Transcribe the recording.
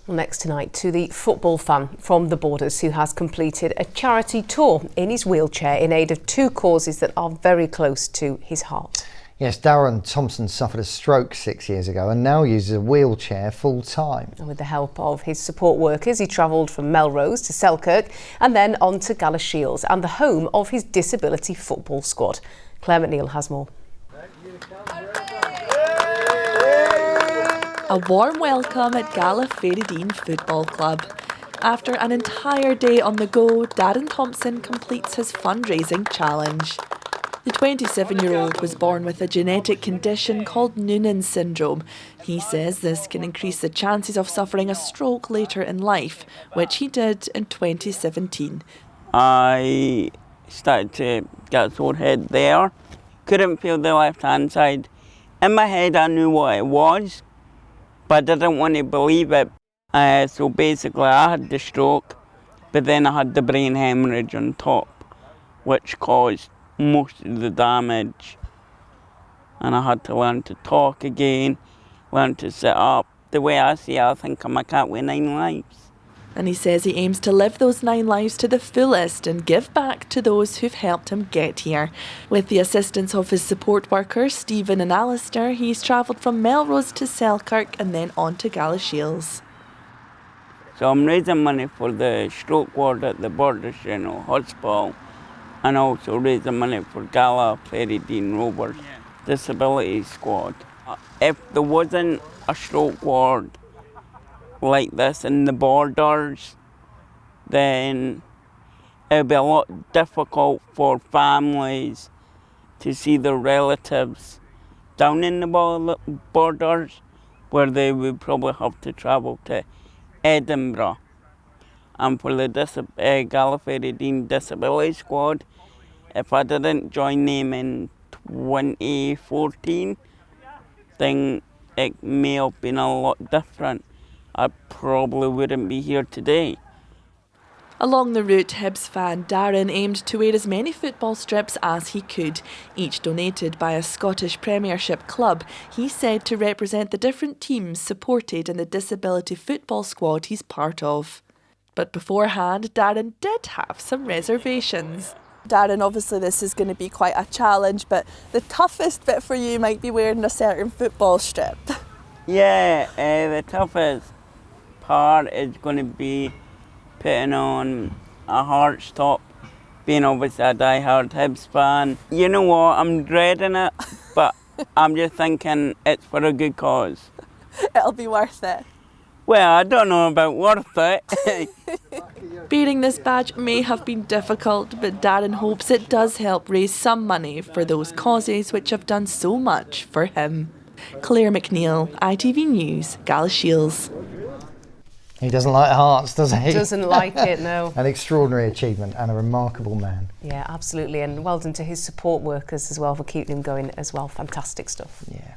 Well, next tonight to the football fan from the Borders who has completed a charity tour in his wheelchair in aid of two causes that are very close to his heart. Yes, Darren Thompson suffered a stroke 6 years ago and now uses a wheelchair full time. And with the help of his support workers, he travelled from Melrose to Selkirk and then on to Galashiels and the home of his disability football squad. Claire McNeil has more. A warm welcome at Gala Ferrydean Football Club. After an entire day on the go, Darren Thompson completes his fundraising challenge. The 27-year-old was born with a genetic condition called Noonan syndrome. He says this can increase the chances of suffering a stroke later in life, which he did in 2017. I started to get a sore head there. Couldn't feel the left-hand side. In my head I knew what it was, but I didn't want to believe it. So basically I had the stroke, but then I had the brain hemorrhage on top, which caused most of the damage. And I had to learn to talk again, learn to sit up. The way I see it, I think I'm a cat with 9 lives. And he says he aims to live those 9 lives to the fullest and give back to those who've helped him get here. With the assistance of his support workers, Stephen and Alistair, he's travelled from Melrose to Selkirk and then on to Galashiels. So I'm raising money for the stroke ward at the Borders General Hospital and also raising money for Gala Ferrydean Rovers Disability Squad. If there wasn't a stroke ward like this in the Borders, then it would be a lot difficult for families to see their relatives down in the Borders, where they would probably have to travel to Edinburgh. And for the Gala Ferrydean Disability Squad, if I didn't join them in 2014, then it may have been a lot different. I probably wouldn't be here today. Along the route, Hibs fan Darren aimed to wear as many football strips as he could, each donated by a Scottish Premiership club, he said, to represent the different teams supported in the disability football squad he's part of. But beforehand, Darren did have some reservations. Darren, obviously this is going to be quite a challenge, but the toughest bit for you might be wearing a certain football strip. Yeah, the toughest part is going to be putting on a Hearts top, being obviously a die-hard Hibs fan. You know what, I'm dreading it, but I'm just thinking it's for a good cause. It'll be worth it. Well, I don't know about worth it. Bearing this badge may have been difficult, but Darren hopes it does help raise some money for those causes which have done so much for him. Claire McNeil, ITV News, Galashiels. He doesn't like Hearts, does he? Doesn't like it, no. An extraordinary achievement and a remarkable man. Yeah, absolutely. And well done to his support workers as well for keeping him going as well. Fantastic stuff. Yeah.